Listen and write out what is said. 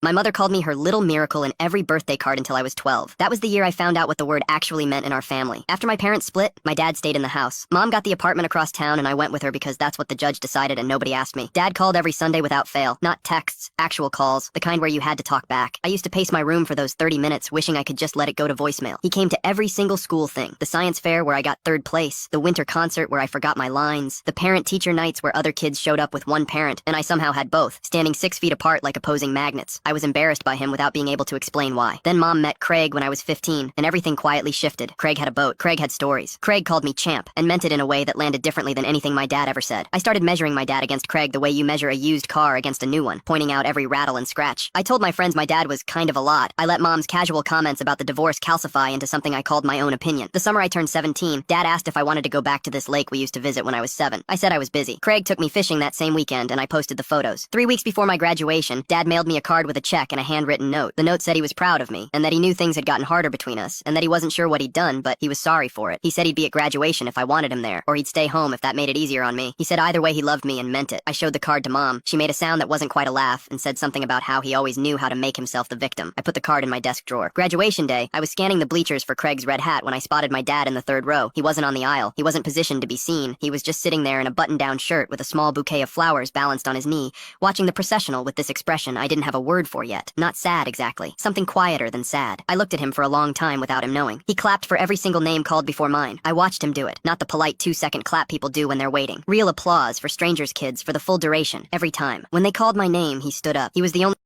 My mother called me her little miracle in every birthday card until I was 12. That was the year I found out what the word actually meant in our family. After my parents split, my dad stayed in the house. Mom got the apartment across town and I went with her because that's what the judge decided and nobody asked me. Dad called every Sunday without fail. Not texts, actual calls, the kind where you had to talk back. I used to pace my room for those 30 minutes wishing I could just let it go to voicemail. He came to every single school thing. The science fair where I got third place, the winter concert where I forgot my lines, the parent-teacher nights where other kids showed up with one parent and I somehow had both, standing 6 feet apart like opposing magnets. I was embarrassed by him without being able to explain why. Then Mom met Craig when I was 15, and everything quietly shifted. Craig had a boat. Craig had stories. Craig called me champ, and meant it in a way that landed differently than anything my dad ever said. I started measuring my dad against Craig the way you measure a used car against a new one, pointing out every rattle and scratch. I told my friends my dad was kind of a lot. I let Mom's casual comments about the divorce calcify into something I called my own opinion. The summer I turned 17, Dad asked if I wanted to go back to this lake we used to visit when I was 7. I said I was busy. Craig took me fishing that same weekend, and I posted the photos. 3 weeks before my graduation, Dad mailed me a card with a check and a handwritten note. The note said he was proud of me, and that he knew things had gotten harder between us, and that he wasn't sure what he'd done, but he was sorry for it. He said he'd be at graduation if I wanted him there, or he'd stay home if that made it easier on me. He said either way he loved me and meant it. I showed the card to Mom. She made a sound that wasn't quite a laugh, and said something about how he always knew how to make himself the victim. I put the card in my desk drawer. Graduation day, I was scanning the bleachers for Craig's red hat when I spotted my dad in the third row. He wasn't on the aisle. He wasn't positioned to be seen. He was just sitting there in a button-down shirt with a small bouquet of flowers balanced on his knee, watching the processional with this expression I didn't have a word for yet. Not sad, exactly. Something quieter than sad. I looked at him for a long time without him knowing. He clapped for every single name called before mine. I watched him do it. Not the polite 2-second clap people do when they're waiting. Real applause for strangers' kids for the full duration, every time. When they called my name, he stood up. He was the only